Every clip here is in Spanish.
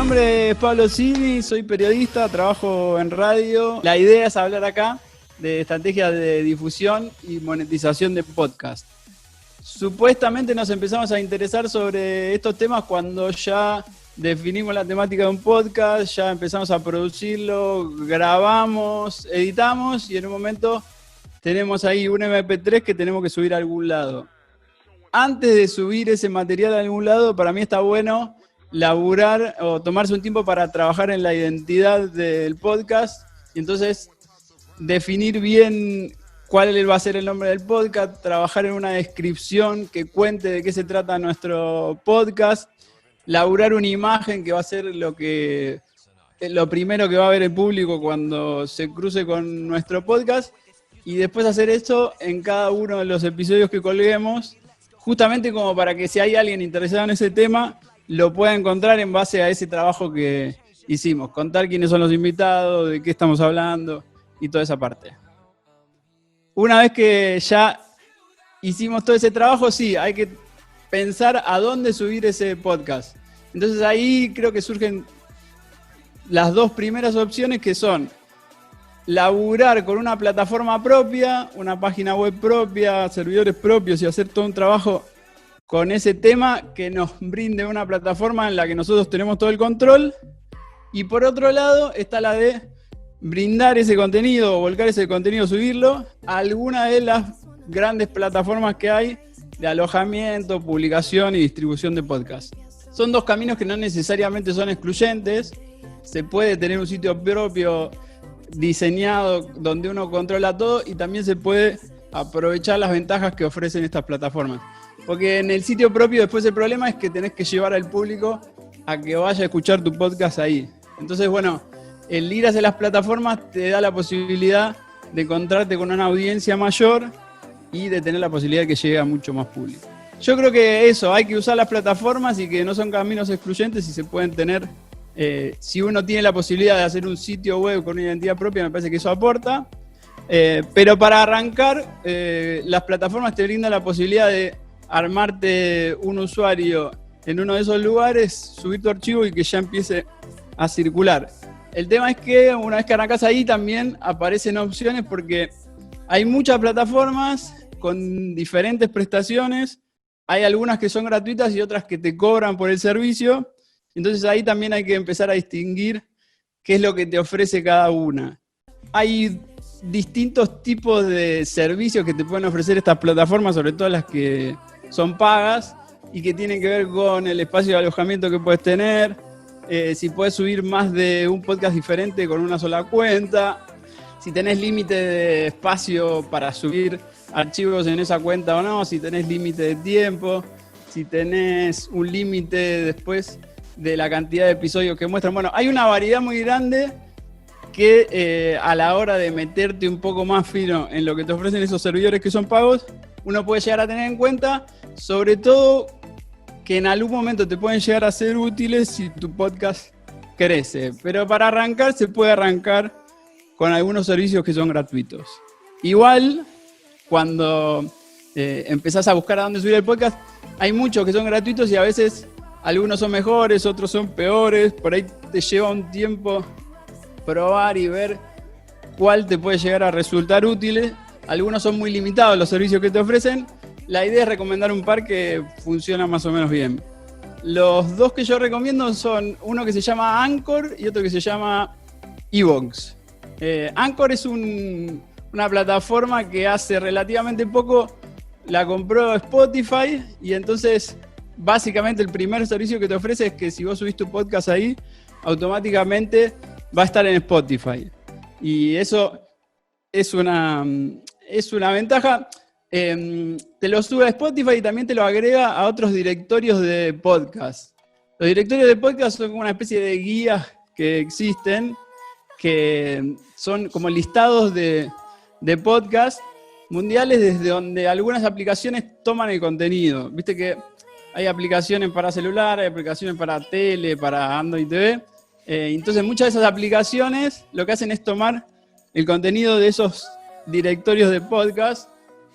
nombre es Pablo Cini, soy periodista, trabajo en radio. La idea es hablar acá de estrategias de difusión y monetización de podcast. Supuestamente nos empezamos a interesar sobre estos temas cuando ya definimos la temática de un podcast, ya empezamos a producirlo, grabamos, editamos y en un momento tenemos ahí un MP3 que tenemos que subir a algún lado. Antes de subir ese material a algún lado, para mí está bueno laburar o tomarse un tiempo para trabajar en la identidad del podcast y entonces definir bien cuál va a ser el nombre del podcast, trabajar en una descripción que cuente de qué se trata nuestro podcast, laburar una imagen que va a ser lo primero que va a ver el público cuando se cruce con nuestro podcast y después hacer eso en cada uno de los episodios que colguemos, justamente como para que si hay alguien interesado en ese tema, lo pueda encontrar en base a ese trabajo que hicimos. Contar quiénes son los invitados, de qué estamos hablando y toda esa parte. Una vez que ya hicimos todo ese trabajo, sí, hay que pensar a dónde subir ese podcast. Entonces ahí creo que surgen las dos primeras opciones que son laburar con una plataforma propia, una página web propia, servidores propios y hacer todo un trabajo con ese tema que nos brinde una plataforma en la que nosotros tenemos todo el control. Y por otro lado está la de brindar ese contenido, volcar ese contenido, subirlo a alguna de las grandes plataformas que hay de alojamiento, publicación y distribución de podcasts. Son dos caminos que no necesariamente son excluyentes. Se puede tener un sitio propio diseñado donde uno controla todo y también se puede aprovechar las ventajas que ofrecen estas plataformas. Porque en el sitio propio después el problema es que tenés que llevar al público a que vaya a escuchar tu podcast ahí. Entonces, bueno, el ir hacia las plataformas te da la posibilidad de encontrarte con una audiencia mayor y de tener la posibilidad de que llegue a mucho más público. Yo creo que eso, hay que usar las plataformas y que no son caminos excluyentes y se pueden tener, si uno tiene la posibilidad de hacer un sitio web con una identidad propia, me parece que eso aporta. Pero para arrancar, las plataformas te brindan la posibilidad de armarte un usuario en uno de esos lugares, subir tu archivo y que ya empiece a circular. El tema es que una vez que arrancas ahí también aparecen opciones porque hay muchas plataformas con diferentes prestaciones, hay algunas que son gratuitas y otras que te cobran por el servicio, entonces ahí también hay que empezar a distinguir qué es lo que te ofrece cada una. Hay distintos tipos de servicios que te pueden ofrecer estas plataformas, sobre todo las que son pagas y que tienen que ver con el espacio de alojamiento que puedes tener, si puedes subir más de un podcast diferente con una sola cuenta, si tenés límite de espacio para subir archivos en esa cuenta o no, si tenés límite de tiempo, si tenés un límite después de la cantidad de episodios que muestran. Bueno, hay una variedad muy grande que a la hora de meterte un poco más fino en lo que te ofrecen esos servidores que son pagos, uno puede llegar a tener en cuenta, sobre todo que en algún momento te pueden llegar a ser útiles si tu podcast crece. Pero para arrancar se puede arrancar con algunos servicios que son gratuitos. Igual, cuando empezás a buscar a dónde subir el podcast, hay muchos que son gratuitos y a veces algunos son mejores, otros son peores. Por ahí te lleva un tiempo probar y ver cuál te puede llegar a resultar útil. Algunos son muy limitados los servicios que te ofrecen. La idea es recomendar un par que funcionan más o menos bien. Los dos que yo recomiendo son uno que se llama Anchor y otro que se llama iVoox. Anchor es una plataforma que hace relativamente poco la compró Spotify y entonces básicamente el primer servicio que te ofrece es que si vos subís tu podcast ahí, automáticamente va a estar en Spotify. Y eso es una ventaja. Te lo sube a Spotify y también te lo agrega a otros directorios de podcast. Los directorios de podcast son como una especie de guías que existen, que son como listados de podcast mundiales desde donde algunas aplicaciones toman el contenido. Viste que hay aplicaciones para celular, hay aplicaciones para tele, para Android TV. Entonces muchas de esas aplicaciones lo que hacen es tomar el contenido de esos directorios de podcast.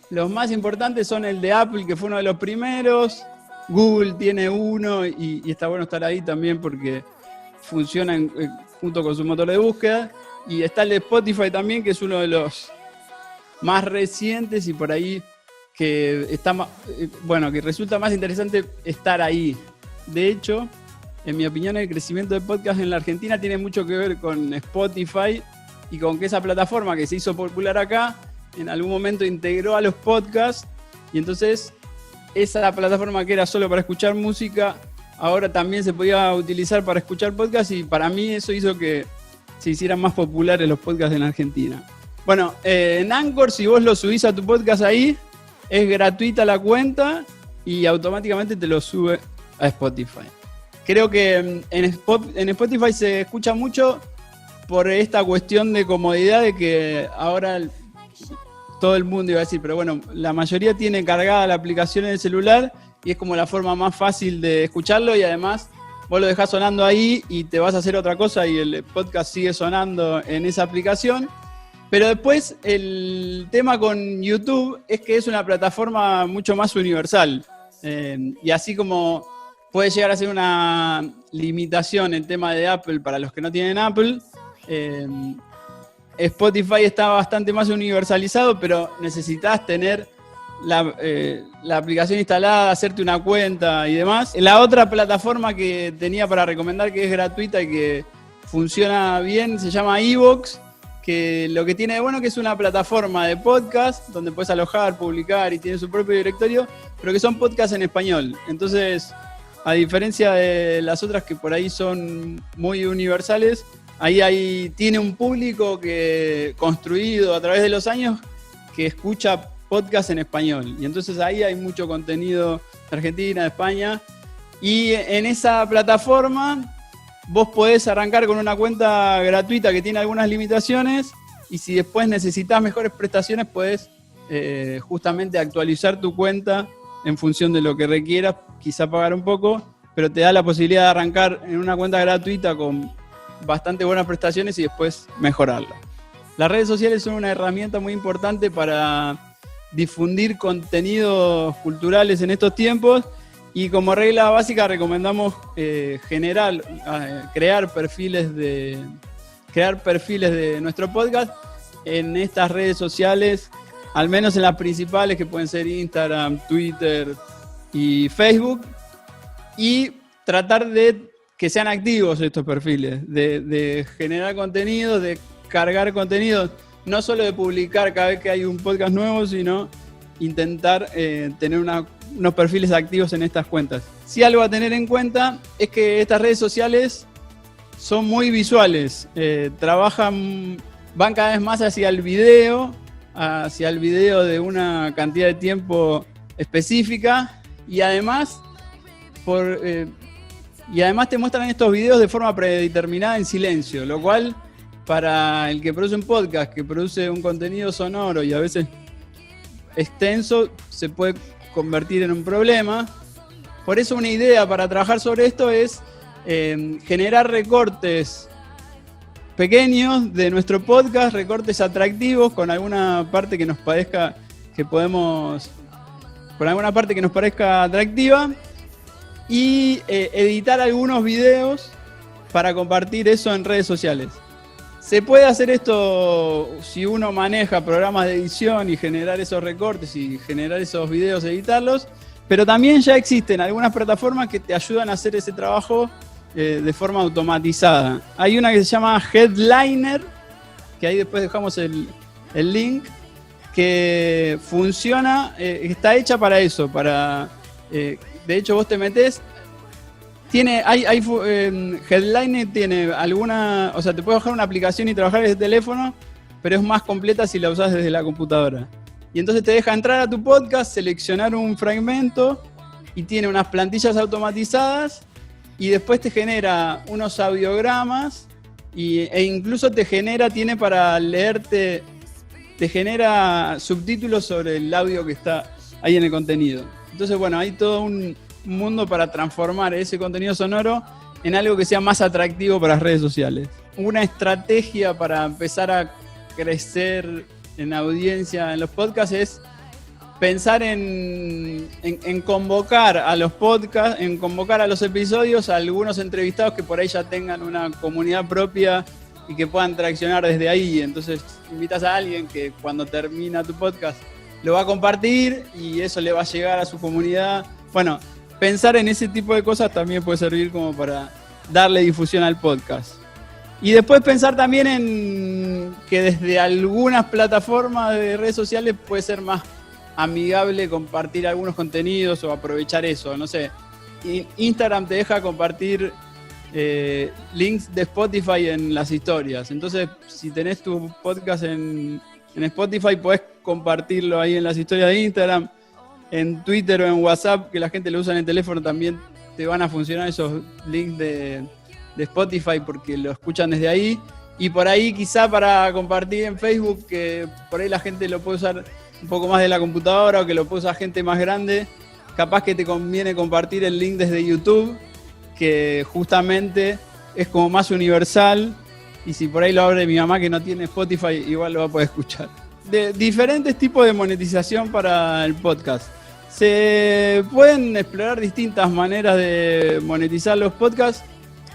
Los más importantes son el de Apple, que fue uno de los primeros. Google tiene uno y está bueno estar ahí también porque funciona junto con su motor de búsqueda. Y está el de Spotify también, que es uno de los más recientes y por ahí que está que resulta más interesante estar ahí. De hecho, en mi opinión, el crecimiento de podcast en la Argentina tiene mucho que ver con Spotify y con que esa plataforma que se hizo popular acá, en algún momento integró a los podcasts y entonces esa plataforma que era solo para escuchar música, ahora también se podía utilizar para escuchar podcasts y para mí eso hizo que se hicieran más populares los podcasts en Argentina. Bueno, en Anchor, si vos lo subís a tu podcast ahí, es gratuita la cuenta y automáticamente te lo sube a Spotify. Creo que en Spotify se escucha mucho por esta cuestión de comodidad de que ahora todo el mundo iba a decir, pero bueno, la mayoría tiene cargada la aplicación en el celular y es como la forma más fácil de escucharlo y además vos lo dejás sonando ahí y te vas a hacer otra cosa y el podcast sigue sonando en esa aplicación. Pero después el tema con YouTube es que es una plataforma mucho más universal. Y así como puede llegar a ser una limitación el tema de Apple para los que no tienen Apple, Spotify está bastante más universalizado, pero necesitas tener la aplicación instalada, hacerte una cuenta y demás. La otra plataforma que tenía para recomendar que es gratuita y que funciona bien se llama iVoox, que lo que tiene de bueno que es una plataforma de podcast donde puedes alojar, publicar y tiene su propio directorio, pero que son podcasts en español. Entonces, a diferencia de las otras que por ahí son muy universales, ahí tiene un público que construido a través de los años que escucha podcast en español. Y entonces ahí hay mucho contenido de Argentina, de España. Y en esa plataforma vos podés arrancar con una cuenta gratuita que tiene algunas limitaciones y si después necesitas mejores prestaciones podés justamente actualizar tu cuenta en función de lo que requieras, quizá pagar un poco, pero te da la posibilidad de arrancar en una cuenta gratuita con bastante buenas prestaciones y después mejorarla. Las redes sociales son una herramienta muy importante para difundir contenidos culturales en estos tiempos y como regla básica recomendamos crear perfiles de nuestro podcast en estas redes sociales, al menos en las principales que pueden ser Instagram, Twitter y Facebook, y tratar de que sean activos estos perfiles, de generar contenido, de cargar contenido, no solo de publicar cada vez que hay un podcast nuevo, sino intentar tener unos perfiles activos en estas cuentas. Si algo a tener en cuenta es que estas redes sociales son muy visuales, van cada vez más hacia el video de una cantidad de tiempo específica y además te muestran estos videos de forma predeterminada en silencio, lo cual para el que produce un podcast, que produce un contenido sonoro y a veces extenso, se puede convertir en un problema. Por eso una idea para trabajar sobre esto es generar recortes pequeños de nuestro podcast, recortes atractivos con alguna parte que nos parezca atractiva y editar algunos videos para compartir eso en redes sociales. Se puede hacer esto si uno maneja programas de edición y generar esos recortes y generar esos videos, editarlos, pero también ya existen algunas plataformas que te ayudan a hacer ese trabajo de forma automatizada. Hay una que se llama Headliner, que ahí después dejamos el link, que funciona, está hecha para eso, de hecho vos te metés, Headliner tiene te puedes bajar una aplicación y trabajar desde el teléfono, pero es más completa si la usás desde la computadora. Y entonces te deja entrar a tu podcast, seleccionar un fragmento y tiene unas plantillas automatizadas y después te genera unos audiogramas e incluso tiene para leerte, te genera subtítulos sobre el audio que está ahí en el contenido. Entonces, bueno, hay todo un mundo para transformar ese contenido sonoro en algo que sea más atractivo para las redes sociales. Una estrategia para empezar a crecer en audiencia en los podcasts es pensar en convocar a los podcasts, en convocar a los episodios a algunos entrevistados que por ahí ya tengan una comunidad propia y que puedan traccionar desde ahí. Entonces invitas a alguien que cuando termina tu podcast lo va a compartir y eso le va a llegar a su comunidad. Bueno, pensar en ese tipo de cosas también puede servir como para darle difusión al podcast. Y después pensar también en que desde algunas plataformas de redes sociales puede ser más amigable compartir algunos contenidos o aprovechar eso. No sé, Instagram te deja compartir links de Spotify en las historias. Entonces, si tenés tu podcast en Spotify, podés compartirlo ahí en las historias de Instagram. En Twitter o en WhatsApp, que la gente lo usa en el teléfono, también te van a funcionar esos links de Spotify porque lo escuchan desde ahí. Y por ahí quizá para compartir en Facebook, que por ahí la gente lo puede usar un poco más de la computadora o que lo puede usar gente más grande, capaz que te conviene compartir el link desde YouTube, que justamente es como más universal, y si por ahí lo abre mi mamá que no tiene Spotify, igual lo va a poder escuchar. De diferentes tipos de monetización para el podcast. Se pueden explorar distintas maneras de monetizar los podcasts.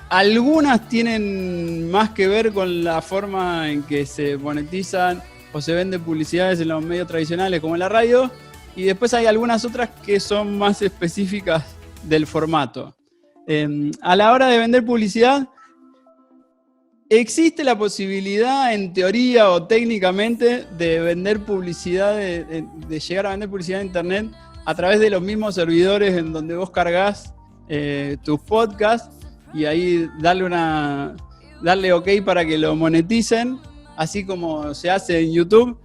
Algunas tienen más que ver con la forma en que se monetizan o se venden publicidades en los medios tradicionales como en la radio, y después hay algunas otras que son más específicas del formato. A la hora de vender publicidad, existe la posibilidad, en teoría o técnicamente, de vender publicidad, de llegar a vender publicidad en internet a través de los mismos servidores en donde vos cargas tus podcasts y ahí darle OK para que lo moneticen, así como se hace en YouTube.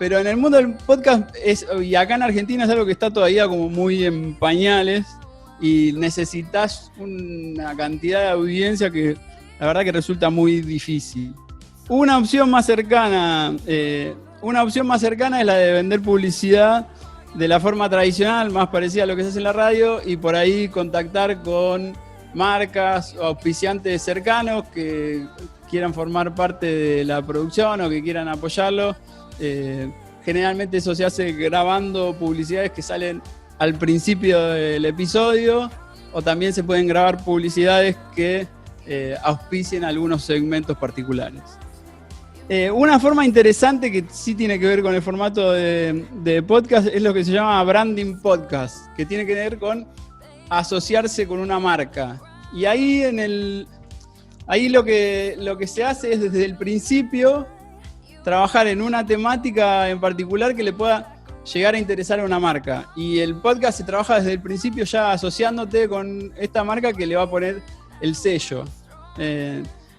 Pero en el mundo del podcast, y acá en Argentina, es algo que está todavía como muy en pañales y necesitas una cantidad de audiencia que la verdad que resulta muy difícil. Una opción más cercana es la de vender publicidad de la forma tradicional, más parecida a lo que se hace en la radio, y por ahí contactar con marcas o auspiciantes cercanos que quieran formar parte de la producción o que quieran apoyarlo. Generalmente eso se hace grabando publicidades que salen al principio del episodio, o también se pueden grabar publicidades que auspicien algunos segmentos particulares. Una forma interesante que sí tiene que ver con el formato de podcast es lo que se llama branding podcast, que tiene que ver con asociarse con una marca. Y ahí lo que se hace es desde el principio trabajar en una temática en particular que le pueda llegar a interesar a una marca. Y el podcast se trabaja desde el principio ya asociándote con esta marca que le va a poner el sello.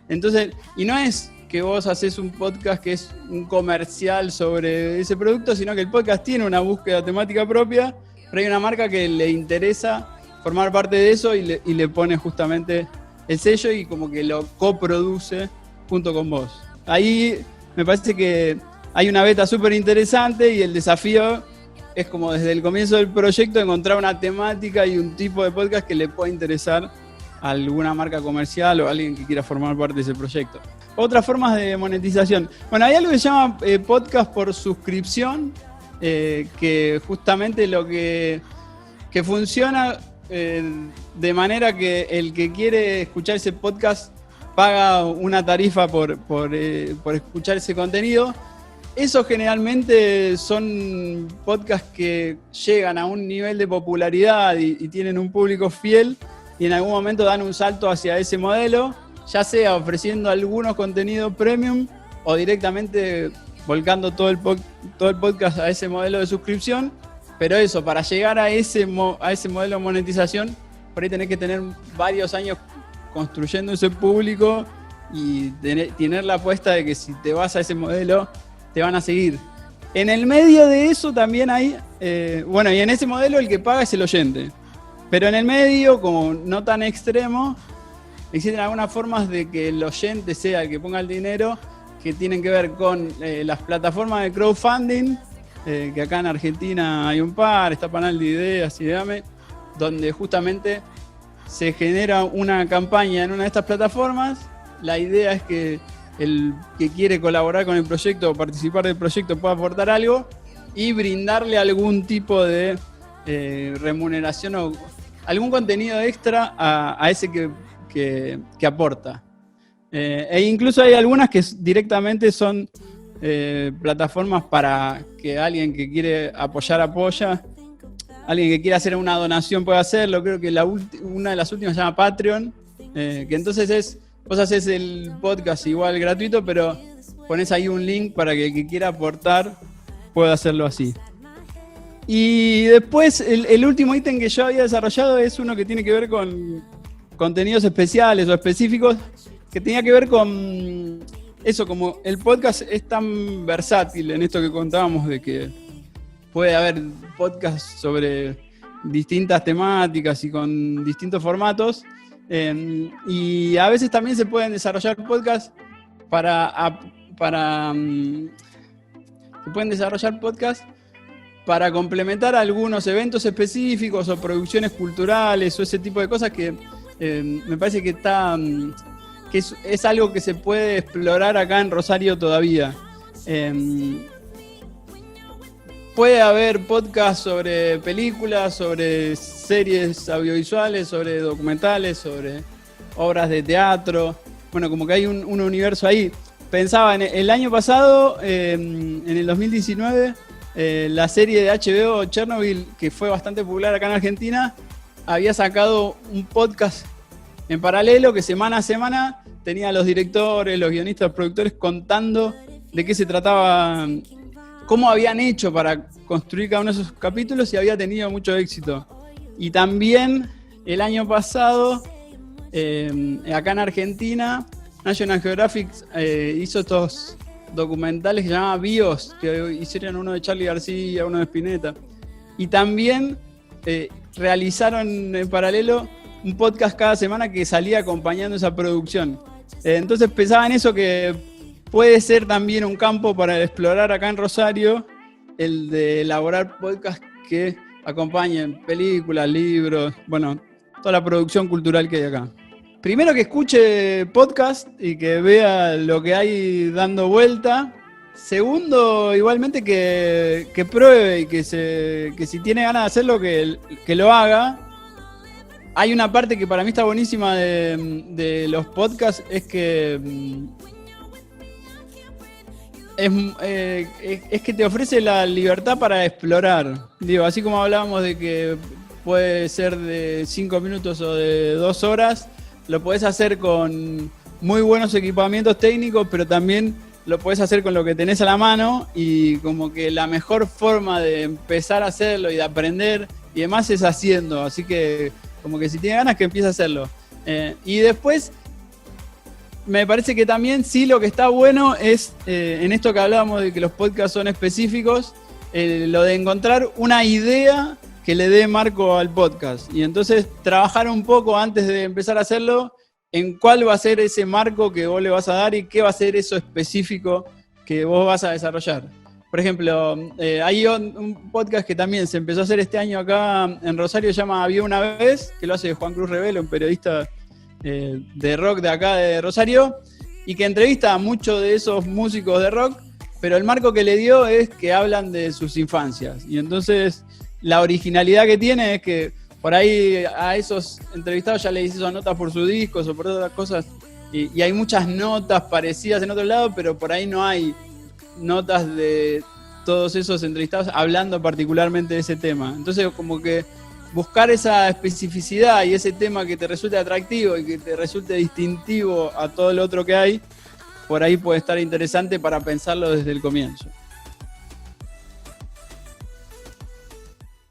Entonces, y no es que vos haces un podcast que es un comercial sobre ese producto, sino que el podcast tiene una búsqueda temática propia, pero hay una marca que le interesa formar parte de eso y le pone justamente el sello y como que lo coproduce junto con vos. Ahí me parece que hay una beta súper interesante y el desafío es como desde el comienzo del proyecto encontrar una temática y un tipo de podcast que le pueda interesar a alguna marca comercial o a alguien que quiera formar parte de ese proyecto. Otras formas de monetización. Bueno, hay algo que se llama podcast por suscripción, que justamente lo que funciona de manera que el que quiere escuchar ese podcast paga una tarifa por escuchar ese contenido. Esos generalmente son podcasts que llegan a un nivel de popularidad y tienen un público fiel y en algún momento dan un salto hacia ese modelo, ya sea ofreciendo algunos contenidos premium o directamente volcando todo el podcast a ese modelo de suscripción. Pero eso, para llegar a ese modelo de monetización, por ahí tenés que tener varios años construyendo ese público y tener la apuesta de que si te vas a ese modelo, te van a seguir. En el medio de eso también hay, y en ese modelo el que paga es el oyente. Pero en el medio, como no tan extremo, existen algunas formas de que el oyente sea el que ponga el dinero, que tienen que ver con las plataformas de crowdfunding, que acá en Argentina hay un par, está Panal de Ideas y Dame, donde justamente se genera una campaña en una de estas plataformas. La idea es que el que quiere colaborar con el proyecto o participar del proyecto pueda aportar algo y brindarle algún tipo de remuneración o algún contenido extra a ese que aporta. E incluso hay algunas que directamente son plataformas para que alguien que quiere apoyar, apoya. Alguien que quiera hacer una donación puede hacerlo. Creo que una de las últimas se llama Patreon, que entonces vos haces el podcast igual gratuito, pero pones ahí un link para que el que quiera aportar pueda hacerlo así. Y después el último ítem que yo había desarrollado es uno que tiene que ver con contenidos especiales o específicos, que tenía que ver con eso, como el podcast es tan versátil en esto que contábamos de que puede haber podcasts sobre distintas temáticas y con distintos formatos, y a veces también se pueden desarrollar podcasts para complementar algunos eventos específicos o producciones culturales o ese tipo de cosas que me parece que es algo que se puede explorar acá en Rosario todavía. Puede haber podcasts sobre películas, sobre series audiovisuales, sobre documentales, sobre obras de teatro. Bueno, como que hay un universo ahí. Pensaba en el año pasado, en el 2019, la serie de HBO Chernobyl, que fue bastante popular acá en Argentina, había sacado un podcast en paralelo que semana a semana tenía a los directores, los guionistas, los productores contando de qué se trataba, cómo habían hecho para construir cada uno de esos capítulos y había tenido mucho éxito. Y también el año pasado, acá en Argentina, National Geographic hizo estos documentales que se llamaban BIOS, que hicieron uno de Charly García, uno de Spinetta. Y también realizaron en paralelo un podcast cada semana que salía acompañando esa producción. Entonces pensaba en eso, que puede ser también un campo para explorar acá en Rosario, el de elaborar podcasts que acompañen películas, libros, bueno, toda la producción cultural que hay acá. Primero que escuche podcast y que vea lo que hay dando vuelta. Segundo, igualmente que pruebe y que si tiene ganas de hacerlo, que lo haga. Hay una parte que para mí está buenísima de los podcasts, es que es que te ofrece la libertad para explorar. Digo, así como hablábamos de que puede ser de 5 minutos o de 2 horas, lo podés hacer con muy buenos equipamientos técnicos, pero también lo podés hacer con lo que tenés a la mano, y como que la mejor forma de empezar a hacerlo y de aprender y demás es haciendo. Así que como que si tiene ganas, que empiece a hacerlo. Y después me parece que también sí, lo que está bueno es, en esto que hablábamos de que los podcasts son específicos, lo de encontrar una idea que le dé marco al podcast. Y entonces trabajar un poco antes de empezar a hacerlo en cuál va a ser ese marco que vos le vas a dar y qué va a ser eso específico que vos vas a desarrollar. Por ejemplo, hay un podcast que también se empezó a hacer este año acá en Rosario, se llama Había una vez, que lo hace Juan Cruz Revelo, un periodista de rock de acá de Rosario, y que entrevista a muchos de esos músicos de rock, pero el marco que le dio es que hablan de sus infancias. Y entonces la originalidad que tiene es que por ahí a esos entrevistados ya les hizo notas por sus discos o por otras cosas, y hay muchas notas parecidas en otro lado, pero por ahí no hay notas de todos esos entrevistados hablando particularmente de ese tema. Entonces, como que buscar esa especificidad y ese tema que te resulte atractivo y que te resulte distintivo a todo lo otro que hay, por ahí puede estar interesante para pensarlo desde el comienzo.